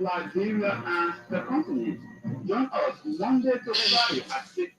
Liberia and the continent. Join us Monday to Friday at 6.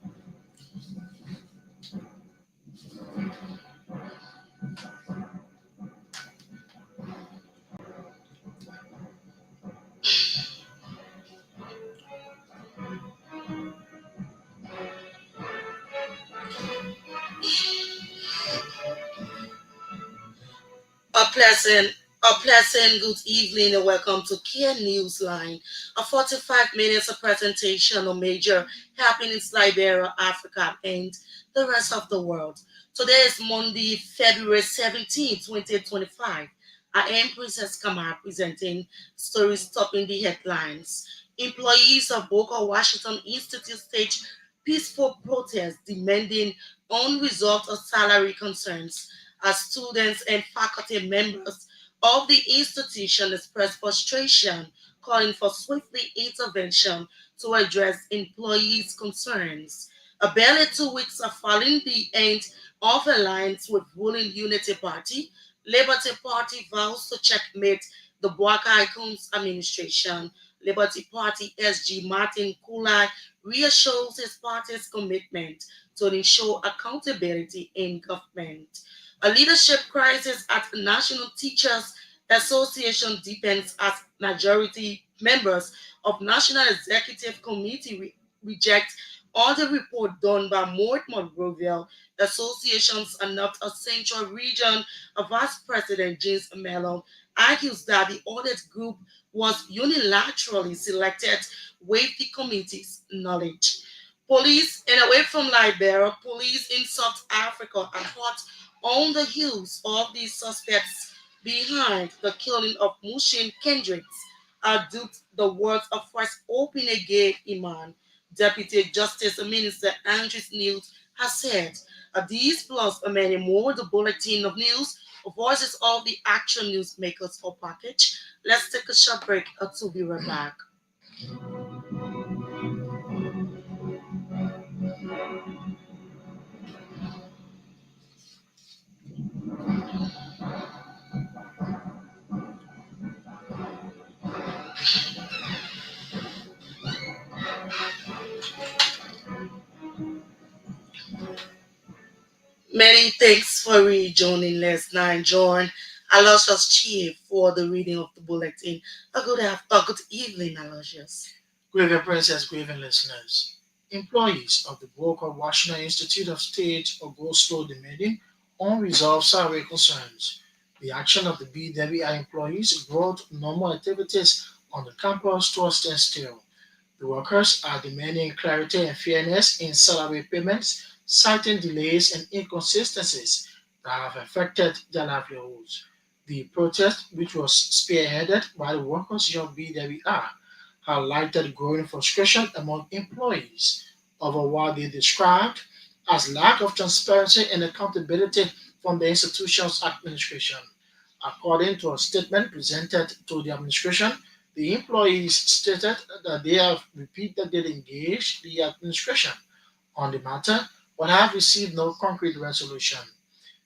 A pleasant, a pleasant good evening and welcome to Kear Newsline, a 45 minutes of presentation on major happenings in Liberia, Africa, and the rest of the world. Today is Monday, February 17, 2025. I am Princess Kamara presenting stories topping the headlines. Employees of Boca Washington Institute stage peaceful protest demanding unresolved salary concerns as students and faculty members of the institution expressed frustration, calling for swiftly intervention to address employees' concerns. Barely 2 weeks following the end of alliance with ruling Unity Party, Liberty Party vows to checkmate the Boakai Icons administration. Liberty Party SG Martin Kulai reassures his party's commitment to ensure accountability in government. A leadership crisis at the National Teachers Association deepens as majority members of National Executive Committee reject all the report done by Mort Monrovia Associations and not a central region. A Vice President James Mellon argues that the audit group was unilaterally selected with the committee's knowledge. Police, and away from Liberia, police in South Africa are hot on the heels of the suspects behind the killing of Mushin Kendricks, duped the words of first open gay Iman. Deputy Justice Minister Andrews News has said, these plus many more, the bulletin of news, voices of the action newsmakers for package. Let's take a short break to be right back. Many thanks for rejoining last night, John. Aloysius Chea for the reading of the bulletin. A good evening, Aloysius. Graven Princess, Graven listeners. Employees of the Boca Washington Institute of State Augusto demanding unresolved salary concerns. The action of the BWI employees brought normal activities on the campus to a standstill. The workers are demanding clarity and fairness in salary payments, citing delays and inconsistencies that have affected their livelihoods. The protest, which was spearheaded by the Workers' Union BWI, highlighted growing frustration among employees over what they described as lack of transparency and accountability from the institution's administration. According to a statement presented to the administration, the employees stated that they have repeatedly engaged the administration on the matter but have received no concrete resolution.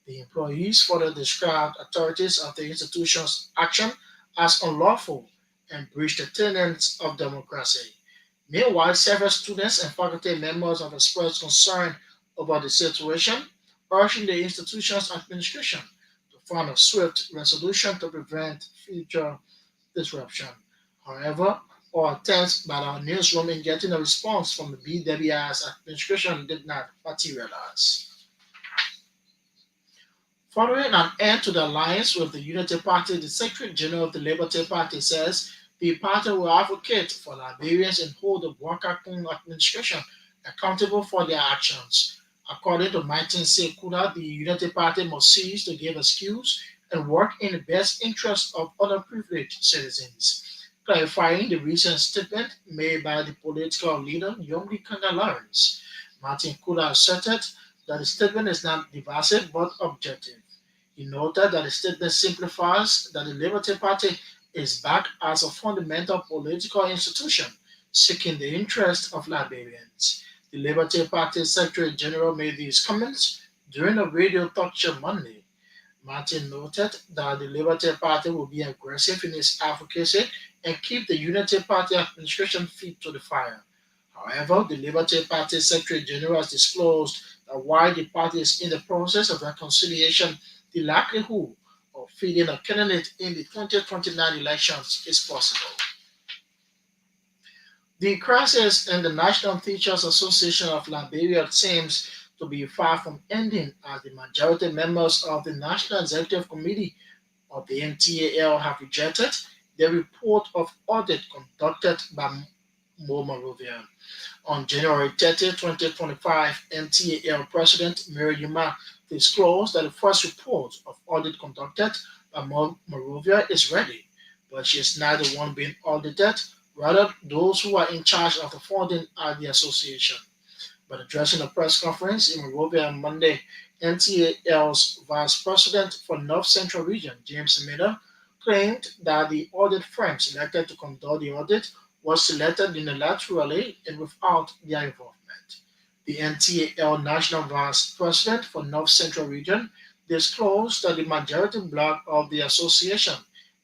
The employees further described authorities of the institution's action as unlawful and breached the tenets of democracy. Meanwhile, several students and faculty members have expressed concern about the situation, urging the institution's administration to find a swift resolution to prevent future disruption. However, our attempts by our newsroom in getting a response from the BWI's administration did not materialize. Following an end to the alliance with the Unity Party, the Secretary General of the Liberty Party says the party will advocate for Liberians and hold the Wakakum administration accountable for their actions. According to Martin Sekuda, the Unity Party must cease to give excuse and work in the best interest of underprivileged citizens. Clarifying the recent statement made by the political leader Yomdi Kanga Lawrence, Martin Kuda asserted that the statement is not divisive but objective. He noted that the statement simplifies that the Liberty Party is back as a fundamental political institution seeking the interests of Liberians. The Liberty Party Secretary General made these comments during a radio talk show Monday. Martin noted that the Liberty Party will be aggressive in its advocacy and keep the Unity Party administration feet to the fire. However, the Liberty Party Secretary General has disclosed that while the party is in the process of reconciliation, the likelihood of fielding a candidate in the 2029 elections is possible. The crisis in the National Teachers Association of Liberia seems to be far from ending as the majority members of the National Executive Committee of the NTAL have rejected the report of audit conducted by Morovia. On January 30, 2025, NTAL President Mary Yuma disclosed that the first report of audit conducted by Morovia is ready, but she is not the one being audited, rather those who are in charge of the funding at the association. But addressing a press conference in Monrovia on Monday, NTAL's Vice President for North Central Region, James Miller, claimed that the audit firm selected to conduct the audit was selected unilaterally and without their involvement. The NTAL National Vice President for North Central Region disclosed that the majority bloc of the association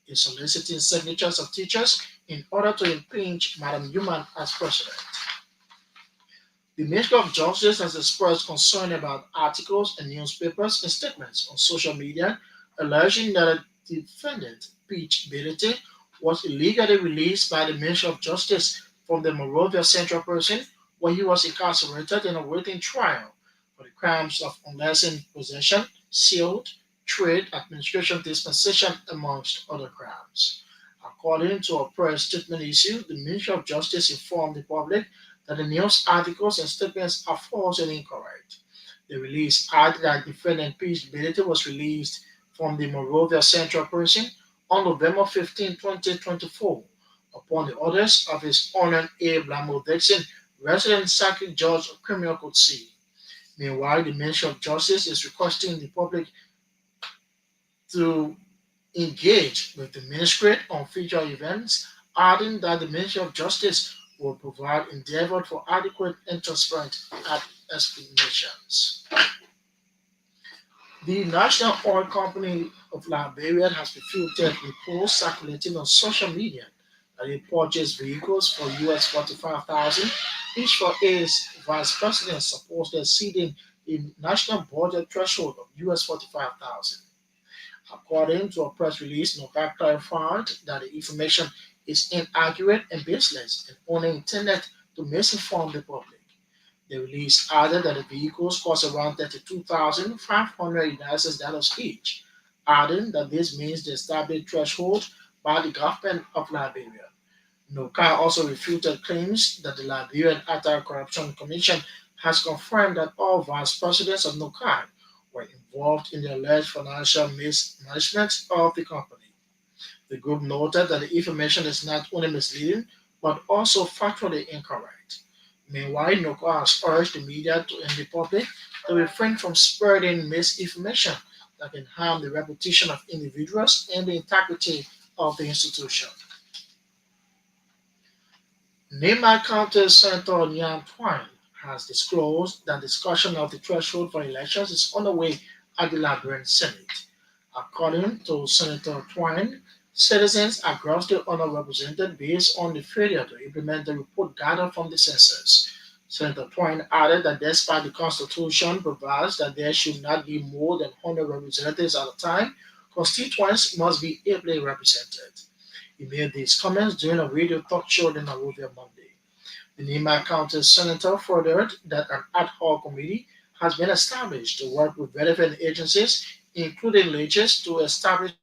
is soliciting signatures of teachers in order to impeach Madam Human as president. The Ministry of Justice has expressed concern about articles and newspapers and statements on social media alleging that the defendant, Peach Bility, was illegally released by the Ministry of Justice from the Monrovia Central Prison where he was incarcerated and awaiting trial for the crimes of unlicensed possession, sealed, trade, administration dispensation, amongst other crimes. According to a press statement issued, the Ministry of Justice informed the public that the news articles and statements are false and incorrect. The release added that defendant Peace Bility was released from the Monrovia Central Prison on November 15, 2024, upon the orders of his Honor A. Blamo Dixon, resident circuit judge of criminal court C. Meanwhile, the Ministry of Justice is requesting the public to engage with the ministry on future events, adding that the Ministry of Justice will provide endeavor for adequate and transparent explanations. The National Oil Company of Liberia has refuted reports circulating on social media that it purchased vehicles for US 45,000 each for its vice president supports exceeding the national budget threshold of US 45,000. According to a press release, NOCA clarified that the information is inaccurate and baseless and only intended to misinform the public. The release added that the vehicles cost around $32,500 each, adding that this means the established threshold by the government of Liberia. NOCA also refuted claims that the Liberian Anti-Corruption Commission has confirmed that all vice presidents of NOCA were involved in the alleged financial mismanagement of the company. The group noted that the information is not only misleading but also factually incorrect. Meanwhile, NOCA has urged the media and the public to refrain from spreading misinformation that can harm the reputation of individuals and the integrity of the institution. Nema County Senator Nyan Twine has disclosed that discussion of the threshold for elections is underway at the Liberian Senate. According to Senator Twine, citizens are grossly underrepresented based on the failure to implement the report gathered from the census. Senator Twine added that despite the Constitution provides that there should not be more than 100 representatives at a time, constituents must be ably represented. He made these comments during a radio talk show in Nairobi on Monday. The Nima County Senator furthered that an ad hoc committee has been established to work with relevant agencies, including legislatures, to establish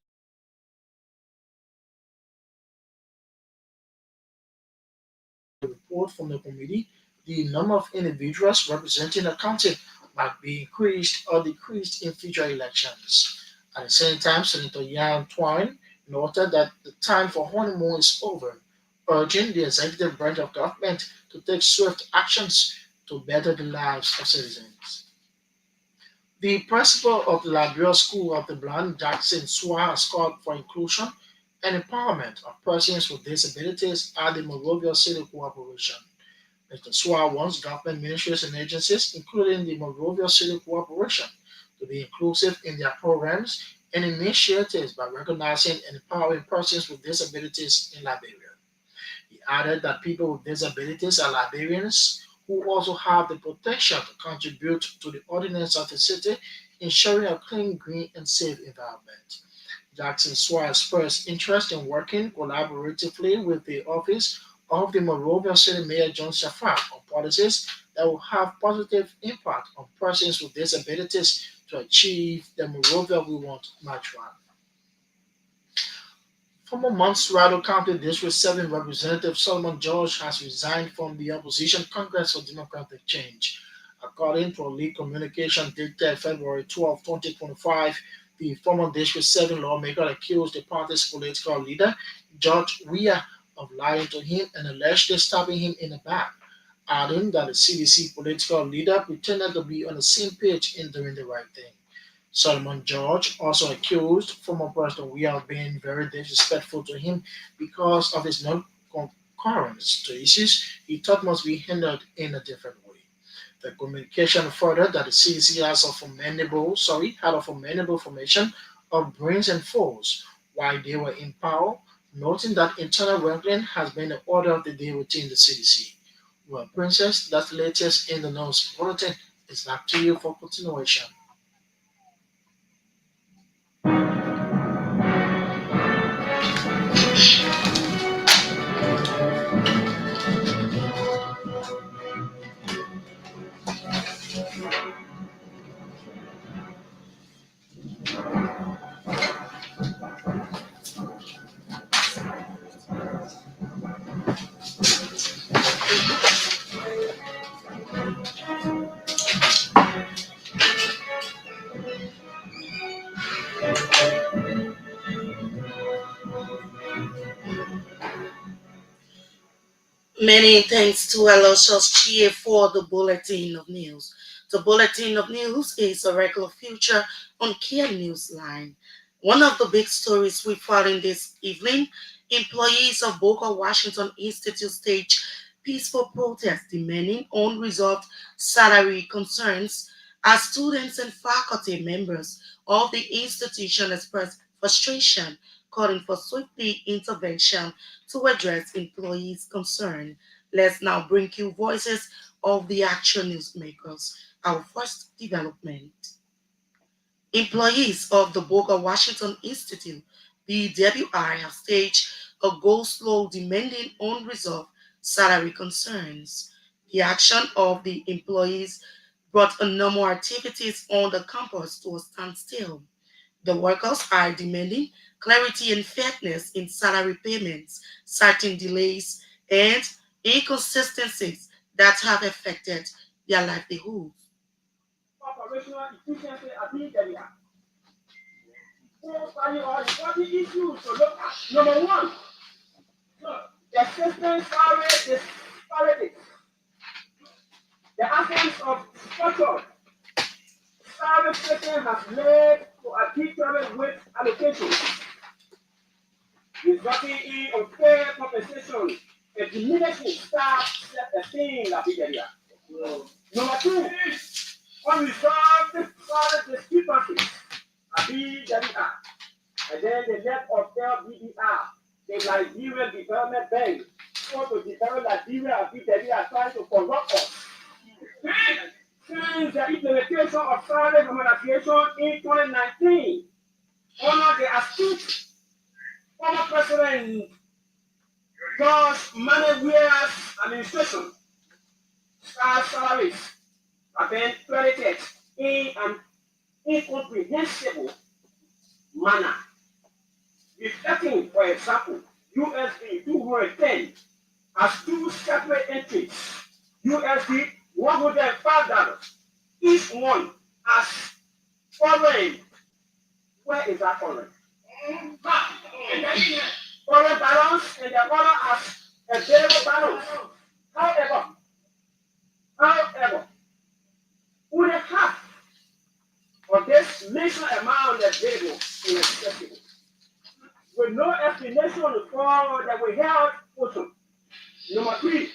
a report from the committee. The number of individuals representing a county might be increased or decreased in future elections. At the same time, Senator Yan Twine noted that the time for honeymoon is over, urging the executive branch of government to take swift actions to better the lives of citizens. The principal of the Liberia School of the Blind, Jackson Swa, has called for inclusion and empowerment of persons with disabilities at the Monrovia City Corporation. Mr. Swa wants government ministries and agencies, including the Monrovia City Corporation, to be inclusive in their programs and initiatives by recognizing and empowering persons with disabilities in Liberia. He added that people with disabilities are Liberians who also have the potential to contribute to the ordinance of the city, ensuring a clean, green, and safe environment. Jackson Swire expressed interest in working collaboratively with the office of the Monrovia City Mayor John Safran on policies that will have positive impact on persons with disabilities to achieve the Monrovia We Want march run. Former Montserrado County District 7 Representative Solomon George has resigned from the opposition Congress for Democratic Change. According to a leaked communication dated February 12, 2025, the former District 7 lawmaker accused the party's political leader, George Weah, of lying to him and allegedly stabbing him in the back, adding that the CDC political leader pretended to be on the same page in doing the right thing. Solomon George also accused former President Weah of being very disrespectful to him because of his non-concurrence to issues he thought must be handled in a different way. The communication further that the CDC had a formidable formation of brains and foes while they were in power, noting that internal wrangling has been the order of the day within the CDC. Well, Princess, that's the latest in the news bulletin. It's back to you for continuation. Many thanks to Aloysius Chea for the Bulletin of News. The Bulletin of News is a regular feature on Kear Newsline. One of the big stories we found this evening, employees of Boca Washington Institute stage peaceful protest demanding unresolved salary concerns as students and faculty members of the institution expressed frustration, calling for swift intervention to address employees' concern. Let's now bring you voices of the actual newsmakers. Our first development. Employees of the Boca Washington Institute, BWI, have staged a go slow demanding unresolved salary concerns. The action of the employees brought a number of activities on the campus to a standstill. The workers are demanding clarity and fairness in salary payments, citing delays and inconsistencies that have affected their livelihoods. Operational efficiency at the area. Four important issues to look at. Number one, the system salary disparities. The absence of structure salary system has led to arbitrary wage allocation, resulting in unfair compensation and diminishing staff self-esteem at the area. Number two, unresolved salary discrepancies at the area. And then the left of LBER, the Nigerian Development Bank, want to develop Nigeria and they are trying to corrupt us. Since the implementation of salary harmonization in 2019, under the astute former President George Manuel's administration, staff salaries have been credited in an incomprehensible manner. Reflecting, for example, USD 210 as two separate entries, USD $105, each one as foreign. Where is that foreign? Foreign balance and the other as available balance. However, only half of this mentioned amount available is accessible, with no explanation for the withheld portion. Number three,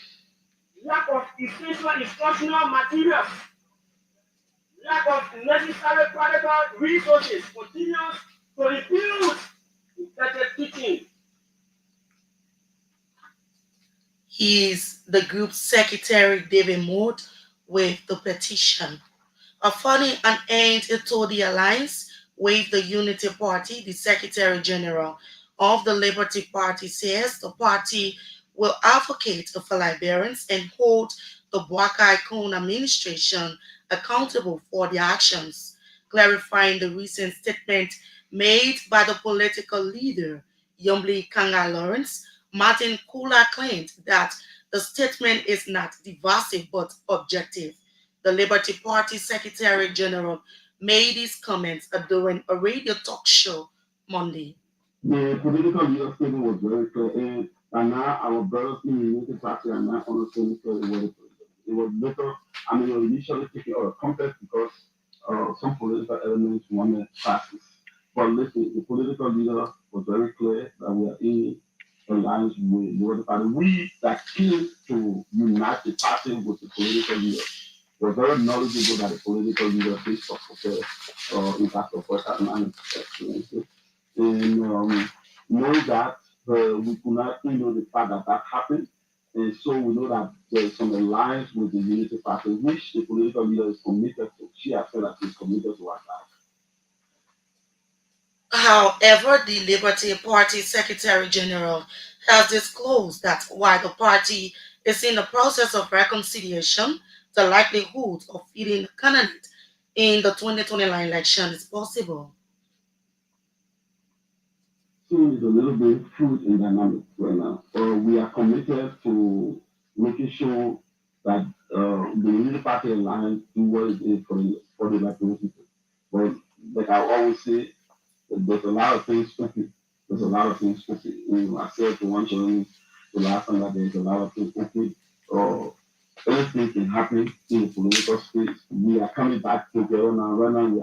lack of essential instructional materials, lack of necessary practical resources continues to refute infected teaching. He is the group's secretary, David Moore, with the petition. Affording an end to the alliance with the Unity Party, the Secretary General of the Liberty Party says the party will advocate for Liberians and hold the Bwakai Kun administration accountable for their actions, clarifying the recent statement made by the political leader, Yombli Kanga Lawrence. Martin Kula claimed that the statement is not divisive but objective. The Liberty Party Secretary General made his comments during a radio talk show Monday. The political leader statement was very clear, and now our brothers in the Unity Party are not understanding clearly what it was later. I mean, it was initially taken out of context because some political elements wanted passes. But listen, the political leader was very clear that we are in alliance with the other party. We that came to unite the party with the political leader were very knowledgeable that the political leader based off of the impact of what happened experiences. And know that we could not know the fact that that happened. And so we know that there is some alliance with the Unity Party, which the political leader is committed to. She has said that she's committed to our life. However, the Liberty Party Secretary General has disclosed that while the party is in the process of reconciliation, the likelihood of feeding the candidate in the 2029 election is possible. So it's a little bit fluid in dynamic right now. We are committed to making sure that the Unity Party alliance do what it is for the Liberian people. But like I always say, there's a lot of things open. There's a lot of things open. I said to one journalist the last time that there's a lot of things open. Uh, Anything can happen in the political space. We are coming back together now. Right now, we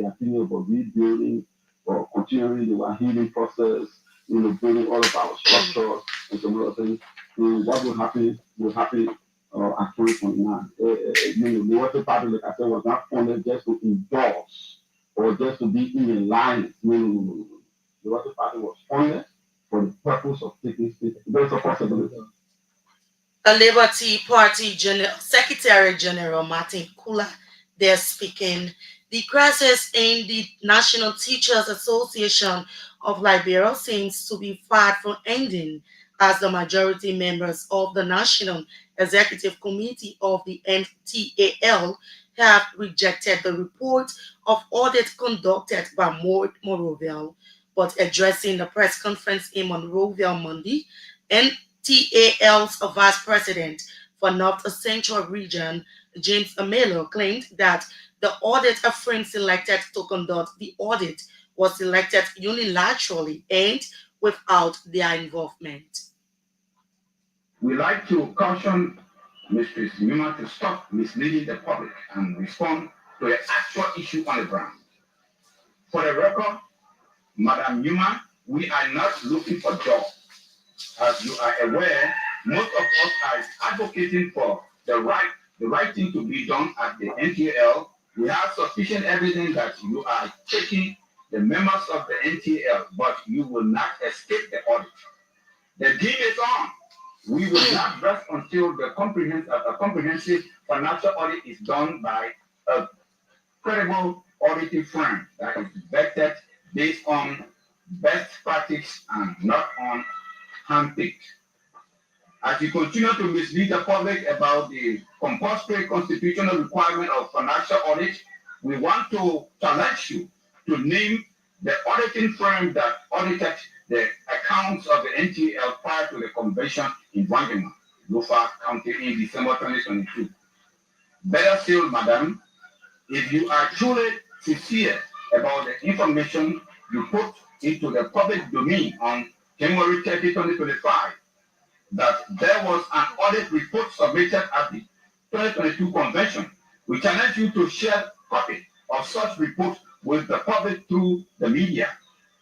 are thinking about rebuilding or continuing the healing process, building all of our structure and some other things. What will happen at 2029. The Water Party, like I said, was not funded just to endorse or just to be in alliance. No. The Water Party was funded for the purpose of taking state. There's a possibility. A Liberty Party Secretary General Martin Kula there speaking. The crisis in the National Teachers Association of Liberia seems to be far from ending as the majority members of the National Executive Committee of the NTAL have rejected the report of audit conducted by Monrovia. But addressing the press conference in Monrovia Monday, NTAL's Vice President for North Central Region, James Amelo, claimed that the audit firm selected to conduct the audit was selected unilaterally and without their involvement. We like to caution Mrs. Newman to stop misleading the public and respond to the actual issue on the ground. For the record, Madam Newman, we are not looking for jobs. As you are aware, most of us are advocating for the right thing to be done at the NTL. We have sufficient evidence that you are taking the members of the NTL, but you will not escape the audit. The deal is on. We will not rest until the comprehensive financial audit is done by a credible auditing firm that is vetted based on best practice and not on handpicked. As you continue to mislead the public about the compulsory constitutional requirement of financial audit, we want to challenge you to name the auditing firm that audited the accounts of the NTL prior to the convention in Wangima, Lofa County in December 2022. Better still, madam, if you are truly sincere about the information you put into the public domain on January 30, 2025, that there was an audit report submitted at the 2022 convention, we challenge you to share a copy of such report with the public through the media.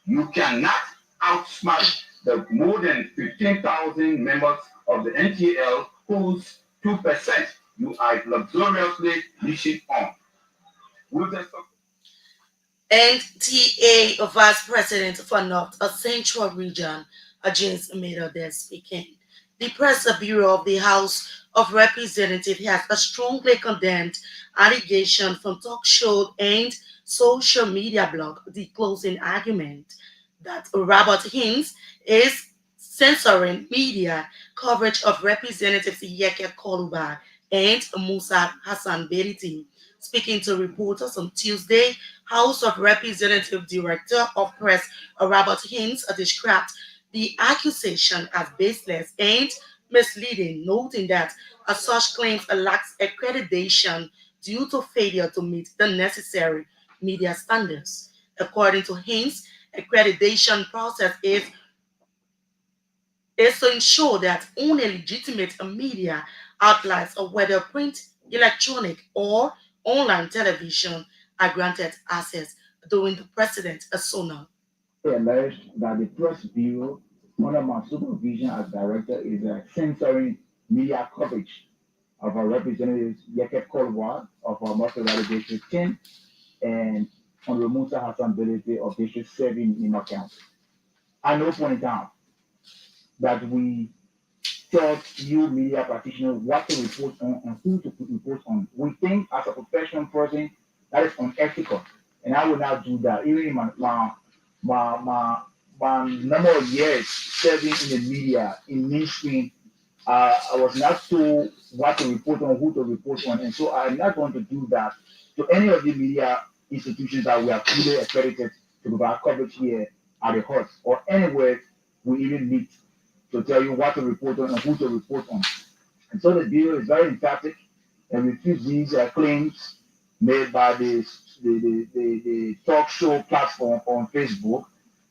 You cannot outsmart the more than 15,000 members of the NTL whose 2% you are luxuriously leashing on. With the and TA Vice President for North Central Region, James Meadow speaking. The Press Bureau of the House of Representatives has a strongly condemned allegation from talk show and social media blog, The Closing Argument, that Robert Hines is censoring media coverage of Representatives Yeke Koluba and Musa Hassan Beriti. Speaking to reporters on Tuesday, House of Representative Director of Press Robert Hines described the accusation as baseless and misleading, noting that such claims lacks accreditation due to failure to meet the necessary media standards. According to Hines, accreditation process is to ensure that only legitimate media outlets, or whether print, electronic, or online television, are granted access during the president's SONA. Alleged that the Press Bureau, under my supervision as director, is censoring media coverage of our representatives Yeket Kolwa of our Master District 10 and Honorable Musa Hassan Belete of District 7 in our county. At no point in time that we tell you media practitioners what to report on and who to report on. We think as a professional person that is unethical. And I will not do that. Even in my, my, my number of years serving in the media, in mainstream, I was not told what to report on, who to report on. And so I'm not going to do that to any of the media institutions that we are fully accredited to provide coverage here at the Hut or anywhere we even meet to tell you what to report on and who to report on. And so the Bureau is very emphatic and refutes these claims made by the talk show platform on Facebook.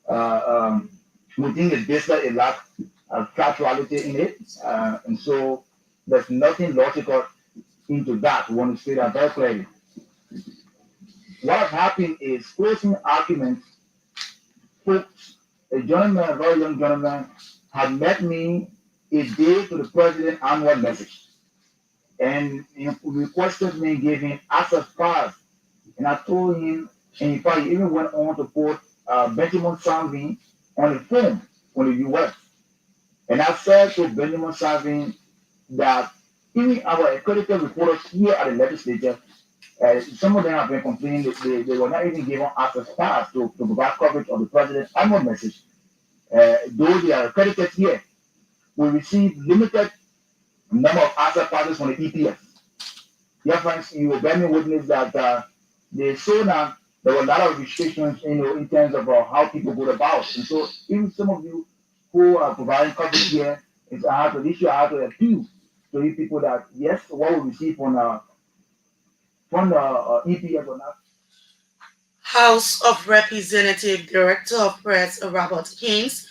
Uh, um, we think it's basically a lack of factuality in it. And so there's nothing logical into that. We want to say that very clearly. What has happened is closing arguments, folks, a gentleman, a very young gentleman, had met me a day to the president annual message and requested me and gave him access pass. And I told him, and in fact, he even went on to put Benjamin Salvin on the phone from the US. And I said to Benjamin Salvin that even our accredited reporters here at the legislature, some of them have been complaining that they were not even given access pass to provide coverage of the president's annual message. Though they are accredited here, we receive limited number of access passes from the EPS. Yeah, friends, you will bear me witness that they saw that there were a lot of restrictions, in terms of how people go about. And so, even some of you who are providing coverage here, this year I have to appeal to you people that yes, what we receive from the EPS or not. House of Representative Director of Press Robert Hines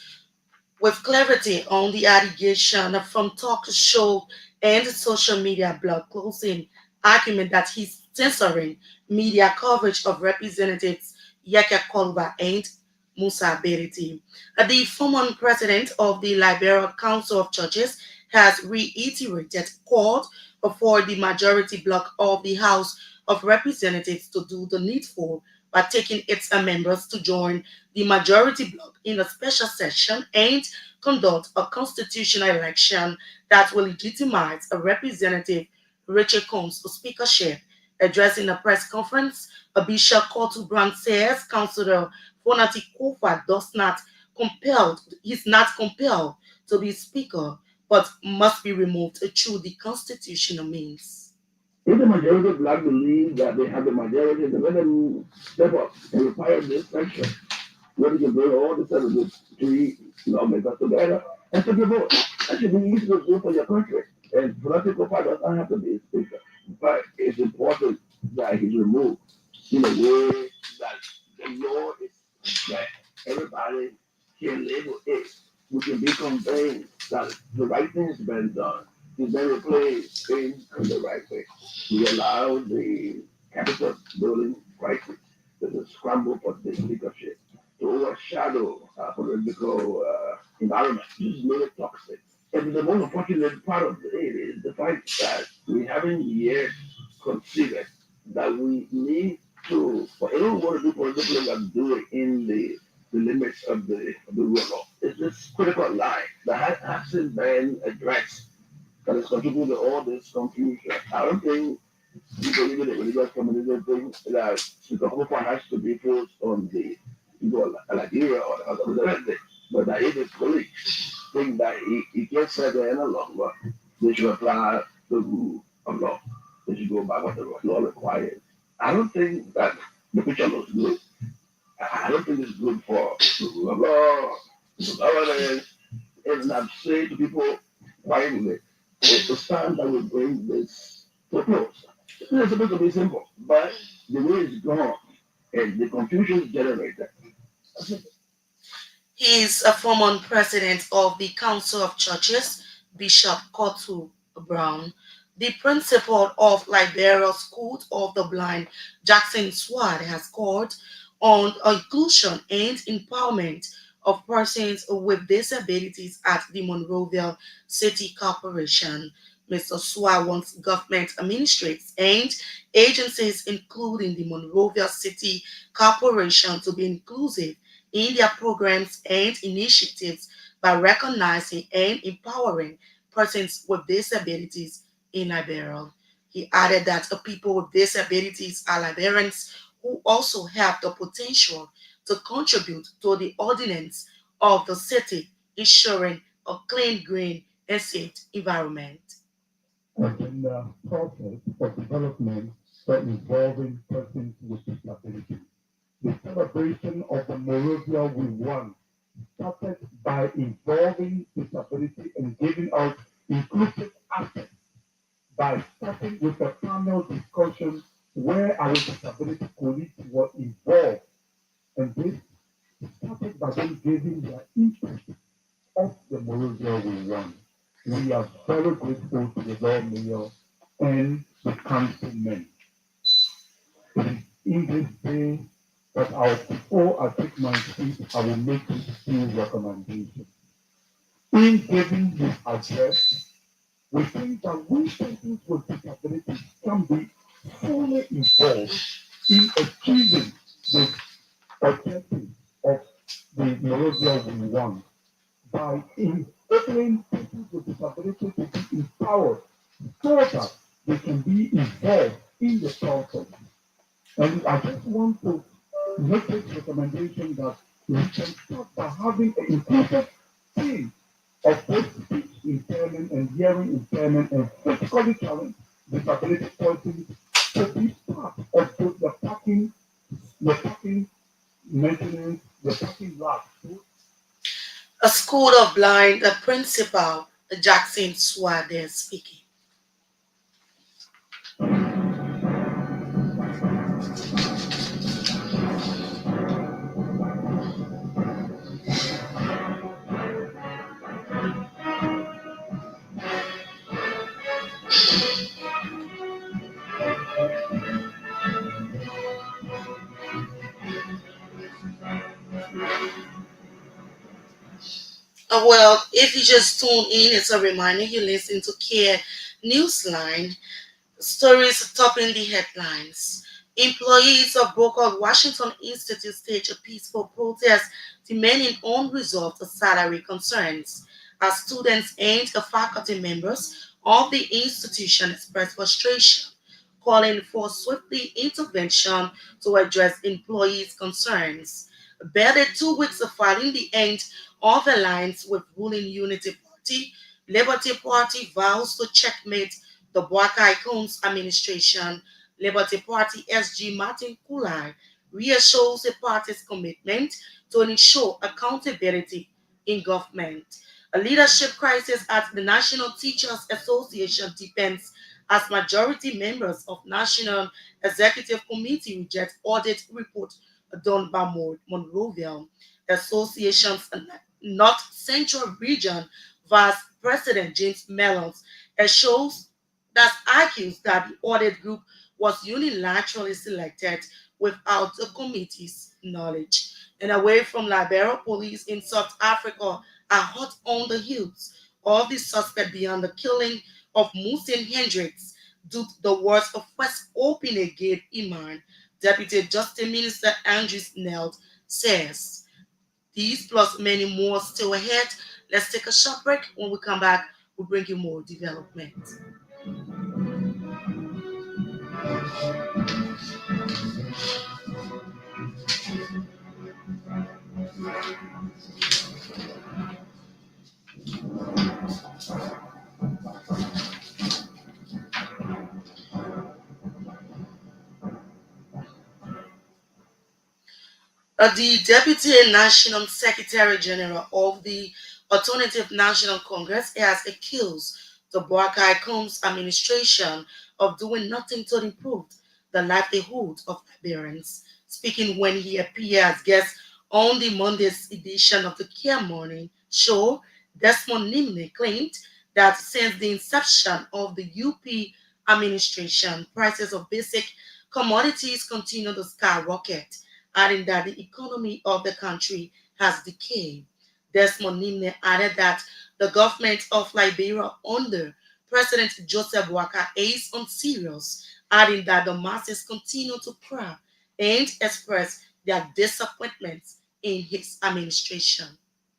with clarity on the allegation from talk show and social media blog closing argument that he's censoring media coverage of Representatives Yaka Kolba and Musa Beriti. The former president of the Liberal Council of Churches has reiterated called for the majority bloc of the House of Representatives to do the needful by taking its members to join the majority bloc in a special session and conduct a constitutional election that will legitimize a representative Richard Combs' speakership. Addressing a press conference, Bishop Kotu Brown says Councillor Fonati Kofa is not compelled to be speaker, but must be removed through the constitutional means. If the majority of black believe that they have the majority, then let them step up and require this section where they can bring all the 73 lawmakers together and take a vote. That should be easy to do for your country. And political party does not have to be a speaker. But it's important that he's removed in a way that the law is that everybody can live with it. We can be convinced that the right thing has been done. He's been replaced in the right way. We allow the Capitol building crisis to scramble for the leadership to overshadow political environment. This is really toxic. And the most unfortunate part of it is the fact that we haven't yet considered that we need So for anyone who want to do political and do it in the limits of the rule of law, it's this critical line that has hasn't been addressed that is contributing to all this confusion. I don't think people even the religious community think that the whole point has to be focused on the people like Nigeria or the other thing. But that if the police think that it can't set there any longer, they should apply the rule of law. They should go by what the law requires. I don't think that the picture looks good. I don't think it's good for the rule of law, the governance, and I've said to people quietly, it's time that we bring this to a close. It's supposed to be simple, but the way it's gone and the confusion generated. He is a former president of the Council of Churches, Bishop Kotu Brown, the principal of Liberia School of the Blind, Jackson Swad, has called on inclusion and empowerment of persons with disabilities at the Monroeville City Corporation. Mr. Swad wants government administrators and agencies, including the Monroeville City Corporation, to be inclusive in their programs and initiatives by recognizing and empowering persons with disabilities in Liberia. He added that people with disabilities are Liberians who also have the potential to contribute to the ordinance of the city, ensuring a clean, green, and safe environment. Agenda process for development for involving persons with disability. The celebration of the Moravia We Won started by involving disability and giving out inclusive access by starting with a panel discussion where our disability colleagues were involved. And this started by them giving their input of the Moravia We Won. We are very grateful to the Lord Mayor and the councilmen. It is in this day that before I take my seat, I will make these few recommendations. In giving his address, we think that we persons with disabilities can be fully involved in achieving the objectives of the Moravia we want by enabling persons with disability to be empowered so that they can be involved in the process. And I just want to make this recommendation that we can start by having an inclusive team of both speech impairment and hearing impairment and physically challenged disability persons to be part of the parking maintenance, the parking lot. A school of blind, the principal, Jackson Swad, is speaking. Well, if you just tune in, it's a reminder you listen to Kear Newsline. Stories topping the headlines. Employees of Brooklyn Washington Institute staged a peaceful protest demanding unresolved salary concerns as students and faculty members of the institution expressed frustration, calling for swiftly intervention to address employees' concerns. Barely 2 weeks following the end of alliance with ruling Unity Party, Liberty Party vows to checkmate the Boakai Combs administration. Liberty Party SG Martin Kulai reassures the party's commitment to ensure accountability in government. A leadership crisis at the National Teachers Association depends as majority members of National Executive Committee reject audit report done by Monroeville Association's North Central Region Vice President James Mellons shows that argues that the audit group was unilaterally selected without the committee's knowledge. And away from Liberia, police in South Africa are hot on the heels of the suspect beyond the killing of Musin Hendricks due to the words of West Open Gate Iman Deputy Justice Minister Andrew Snell says. These plus many more still ahead. Let's take a short break. When we come back, we'll bring you more development. The Deputy National Secretary General of the Alternative National Congress has accused the Boakai Combs administration of doing nothing to improve the livelihood of Liberians. Speaking when he appeared as guest on the Monday's edition of the Kear Morning Show, Desmond Nimne claimed that since the inception of the UP administration, prices of basic commodities continue to skyrocket, adding that the economy of the country has decayed. Desmond Nimne added that the government of Liberia under President Joseph Waka is unserious, adding that the masses continue to cry and express their disappointment in his administration.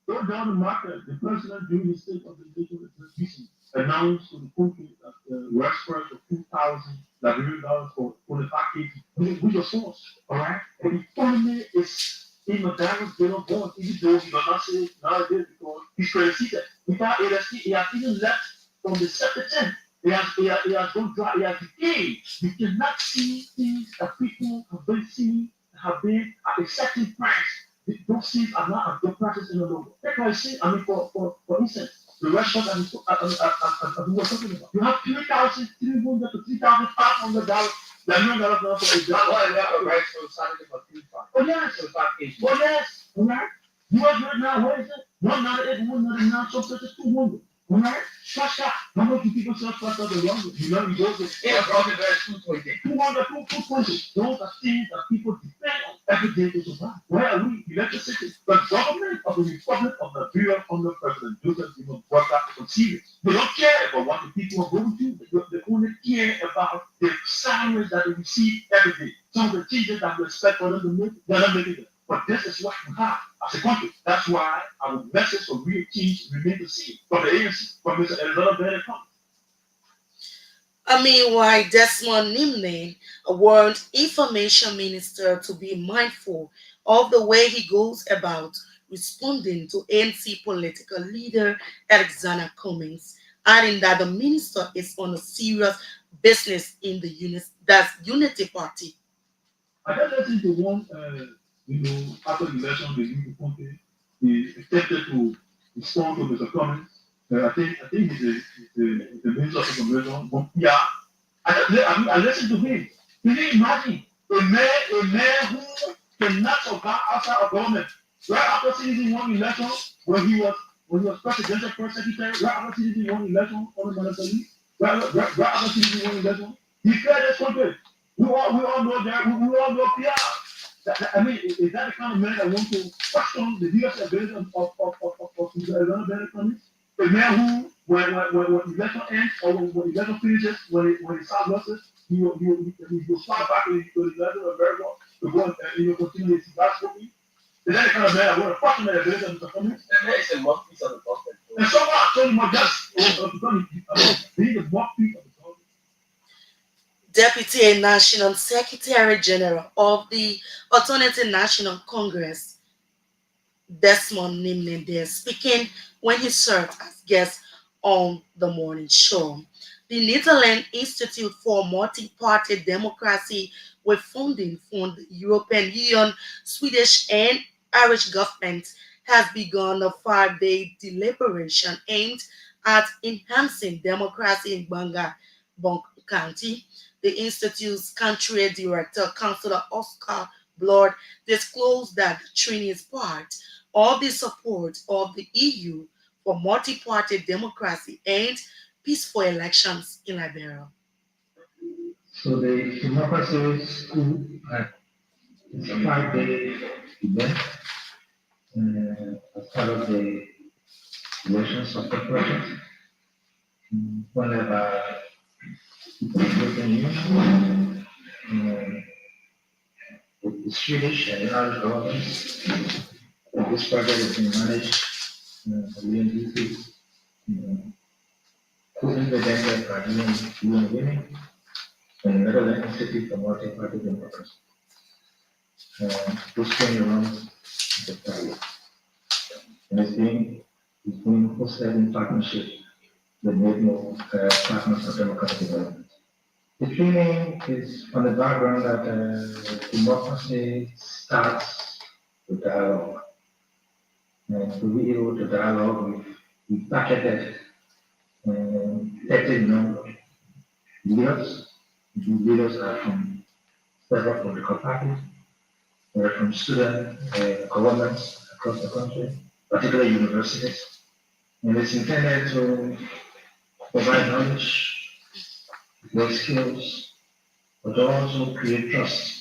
Go down the market. The president, during his state of the nation presentation, announced to the country that the West price of 2,000 Liberian dollars for 45 kg, which was false. All right? But the economy is in a direct bill of going, even though he does not say it nowadays because he's crazy. Without ASC, he has even left from the 7%. He has gone dry, he has decayed. You cannot see things that people have been seeing, have been at a certain price. Those things are not at the prices in the logo. That's why I say, for instance, the restaurant we were talking about, you have 3,300 to $3,500 $1,000 for a job. Why is that a right for Saturday for 3,500? Oh, yes. For 5 Oh, yes. All right. You have right now, what is it? 198, 199, some such as 200. All right? Flash out. How much do people sell flash out the longer? You know, you go to probably very 220. 200, 220. Those are things that people depend on every day to survive. Where are we? Electricity. The government of the Republic of Nigeria under President Joseph even brought that to serious. They don't care about what the people are going through. They only care about the salaries that they receive every day. Some of the changes that we expect for them to make, they're not making it. But this is what we have as a country. That's why our message for real change remains the same. From the ANC, from Mr. Elizabeth Bennett comes. Meanwhile, Desmond Nimne warned Information Minister to be mindful of the way he goes about responding to ANC political leader Alexander Cummings, adding that the minister is on a serious business in the Unity Party. I just listened to one, after the election, the new country, he attempted to respond to Mr. Cummings. I think he's the minister of information. But yeah, I listened to him. Can you imagine a man who cannot survive outside of government? Right after seeing one election, when he was presidential press secretary, right after seeing one election on the military, right after seeing one election, he fled this country. We all know that. We all know PR. I mean, is that the kind of man that wants to question the U.S. ability of the American? A man who, when election ends or when election finishes, when he starts losses, he will start back to the election of America to go and continue his last working. Is that the kind of man that wants to question the ability of the government? And that is a mouthpiece of the government. And so what? So you must just be the mouthpiece of the government. Deputy National Secretary General of the Alternative National Congress, Desmond Nimne, there speaking when he served as guest on the morning show. The Netherlands Institute for Multi-Party Democracy, with funding from the European Union, Swedish and Irish governments, has begun a 5-day deliberation aimed at enhancing democracy in Bang County. The Institute's country director, Councillor Oscar Blood, disclosed that the training is part of the support of the EU for multi-party democracy and peaceful elections in Liberia. So the democracy school is a 5-day event as part of the election support project. Whenever the European Union, the Swedish and Irish governments. This project is being managed by the UNDP, co-implemented by UN Women and the Netherlands Institute for Multi-Party Democracy. This training runs the project and it's being hosted in partnership with NATO Partners for Democratic Development. The training is on the background that democracy starts with dialogue. And to be able to dialogue, we targeted 30 young leaders. These leaders are from several political parties, they're from student governments across the country, particularly universities. And it's intended to provide knowledge, build skills, but also create trust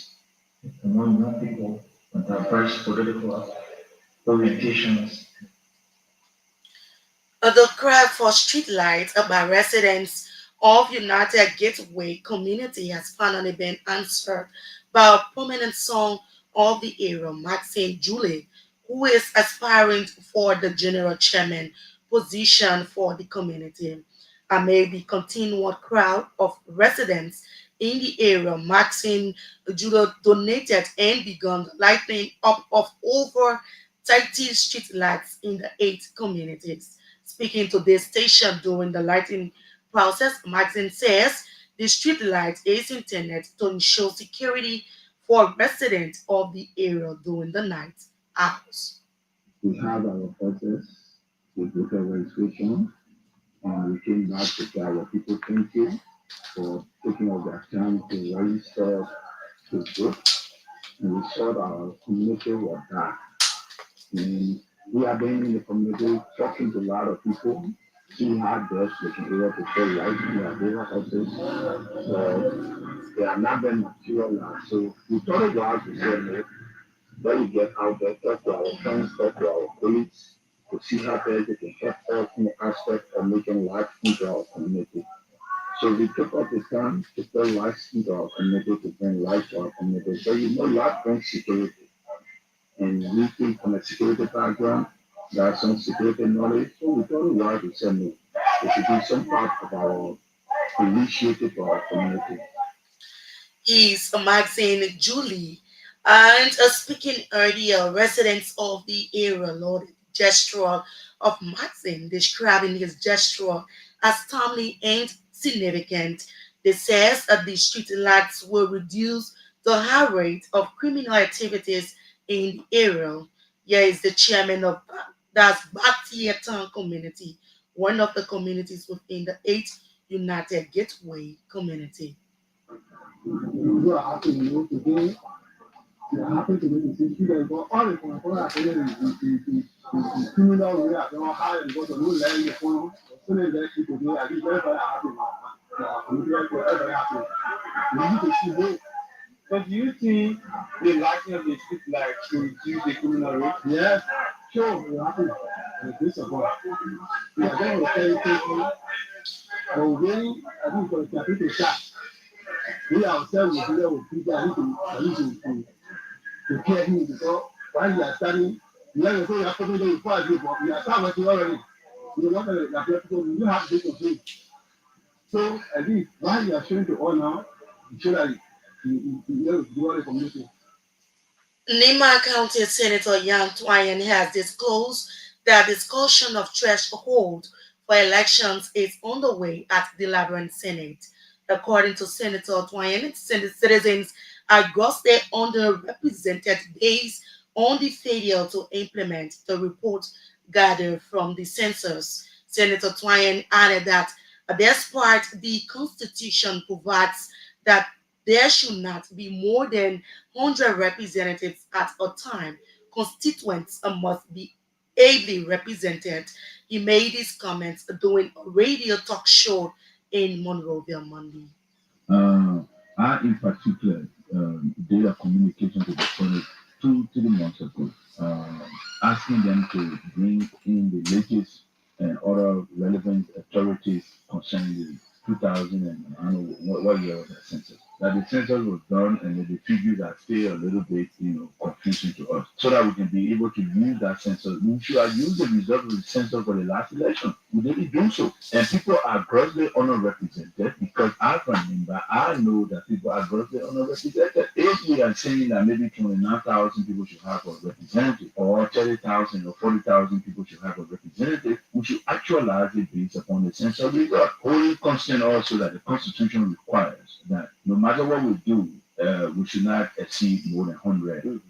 among young people with diverse political orientations. The cry for streetlights by residents of United Gateway community has finally been answered by a prominent son of the area, Maxine Julie, who is aspiring for the general chairman position for the community. Amid the continued crowd of residents in the area, Maxine Julie donated and began the lighting up of over 30 streetlights in the 8 communities. Speaking to this station during the lighting process, Maxine says the street light is intended to ensure security for residents of the area during the night hours. We have our process with voter registration, and we came back to say our people thank you for taking up their time to register to vote. And we saw that our community was that. And we have been in the community talking to a lot of people, see how best they can be able to show light in their data houses. So they are not been materialized. So we thought it was to say, look, let me get out there, talk to our friends, talk to our colleagues, to see how best they can help us in the aspect of making life into our community. So we took up the time to put life into our community, to bring life to our community. So you know, life brings security. And we came from a security background, there are some security knowledge, so we thought it was to send me. It should be some part of our initiative for our community. Is Maxine Julie. And speaking earlier, residents of the area lauded the gesture of Maxine, describing his gesture as timely and significant. They says that the street lights will reduce the high rate of criminal activities in the area. Here is the chairman of that's Batia Town community, one of the communities within the 8 United Gateway community. We are happy to know today. We are happy to know the students, but all the people are saying the criminal way are not high and got to know learn the phone. So they let you today. I think very happy. I'm very happy. We need to see both. So do you think the lighting of the street light to reduce the criminal rate? Yes, sure, we are happy. This is about. We are going to tell you people, but we I think for the people to start. We ourselves will be there with people. I need to care him because while we are studying, we have to say we are putting the before I do, but we are start working already. We are not going to people. We have this to do. So at least while you are showing to all now, you show that you do all the community. Nima County Senator Yang Twain has disclosed that discussion of threshold for elections is underway at the Labyrinth Senate. According to Senator Twain, citizens are grossly underrepresented based on the failure to implement the report gathered from the census. Senator Twain added that despite the Constitution provides that there should not be more than 100 representatives at a time. Constituents must be ably represented. He made his comments during a radio talk show in Monrovia Monday. Uh, I, in particular, did a communication to the Senate 2 3 months ago, uh, asking them to bring in the latest and other relevant authorities concerning the 2000 and I don't know what year was that census. that the census was done and that the figures are still a little bit, confusing to us, so that we can be able to use that census. We should have used the result of the census for the last election. We didn't do so. And people are grossly underrepresented because as a member, I know that people are grossly underrepresented. If we are saying that maybe 29,000 people should have a representative, or 30,000 or 40,000 people should have a representative, we should actualize it based upon the census result. Holding constant also that the Constitution requires that no matter what we do, we should not exceed more than 100.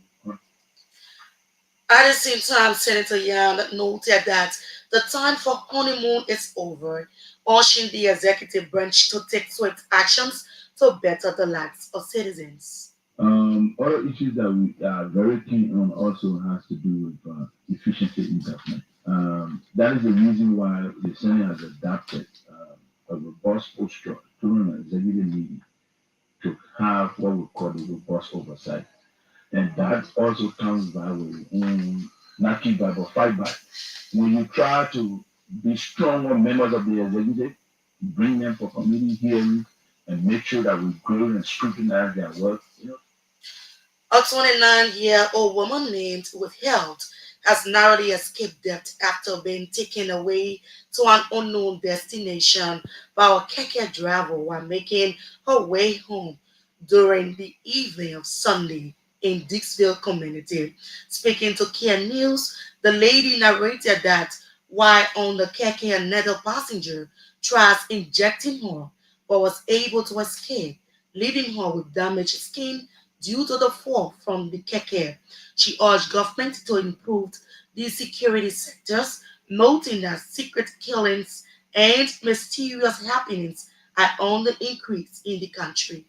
At the same time, Senator Young noted that the time for honeymoon is over, urging the executive branch to take swift actions to better the lives of citizens. Other issues that we are very keen on also has to do with efficiency in government. That is the reason why the Senate has adopted a robust posture during an executive meeting to have what we call the robust oversight. And that also comes by way not keep by but fight by. When you try to be stronger members of the executive, bring them for committee hearings and make sure that we grade and scrutinize their work. A 29-year-old woman named Withheld has narrowly escaped death after being taken away to an unknown destination by a keke driver while making her way home during the evening of Sunday in Dixville community. Speaking to Kear News, the lady narrated that while on the keke, another passenger tried injecting her but was able to escape, leaving her with damaged skin due to the fall from the keke. She urged government to improve the security sectors, noting that secret killings and mysterious happenings are on the increase in the country.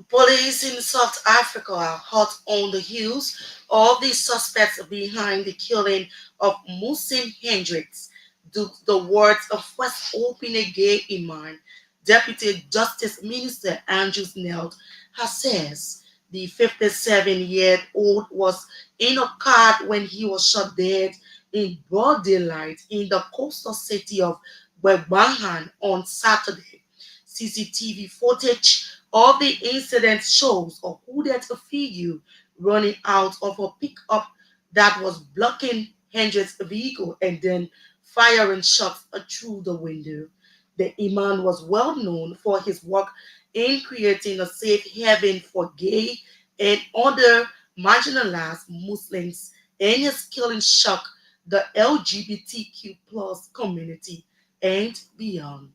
Police in South Africa are hot on the heels of the suspects behind the killing of Muslim Hendricks, the words of first opening gay imam, Deputy Justice Minister Andrew Snell has says the 57-year-old was in a car when he was shot dead in broad daylight in the coastal city of Webanghan on Saturday. CCTV footage of the incident shows a hooded figure running out of a pickup that was blocking Hendricks' vehicle and then firing shots through the window. The imam was well known for his work in creating a safe haven for gay and other marginalized Muslims, and his killing shocked the LGBTQ plus community and beyond.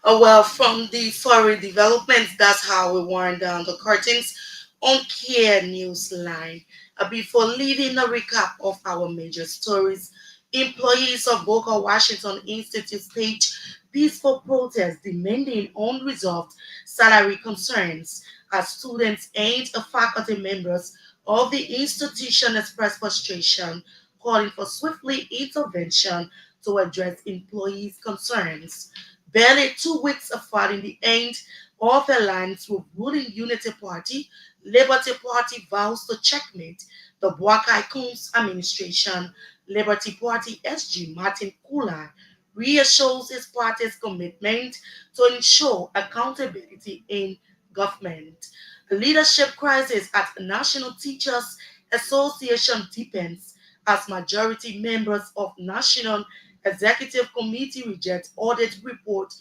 Well, from the furry developments, that's how we wind down the curtains on Care Newsline. Before leaving a recap of our major stories, employees of Boca Washington Institute stage peaceful protest demanding unresolved salary concerns as students and faculty members of the institution expressed frustration, calling for swiftly intervention to address employees' concerns. Barely 2 weeks following the end of the alliance with ruling Unity Party, Liberty Party vows to checkmate the Bwakai Kun's administration. Liberty Party SG Martin Kula reassures his party's commitment to ensure accountability in government. A leadership crisis at National Teachers association deepens as majority members of National Executive Committee reject audit report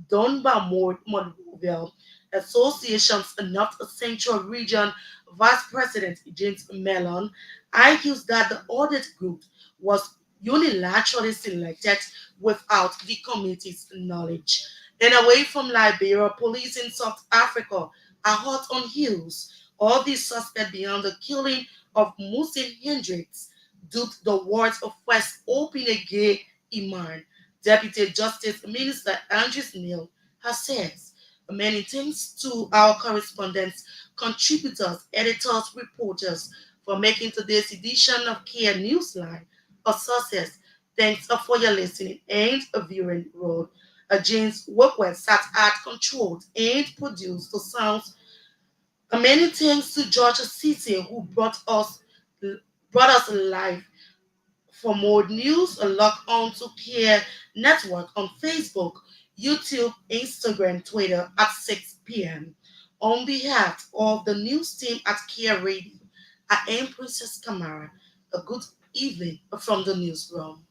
done by Monrovia. Association's North Central Region Vice President James Mellon argues that the audit group was unilaterally selected without the committee's knowledge. And away from Liberia, police in South Africa are hot on heels. All these suspects beyond the killing of Muslim Hendricks duped the words of West Open a gay Iman. Deputy Justice Minister Andrews Neil has said many thanks to our correspondents, contributors, editors, reporters for making today's edition of Kear Newsline a success. Thanks for your listening and viewing role. James Workwell sat at controlled and produced the sounds. Many thanks to George City who brought us live. For more news, log on to Kear Network on Facebook, YouTube, Instagram, Twitter at 6 p.m. On behalf of the news team at Kear Radio, I am Princess Kamara. A good evening from the newsroom.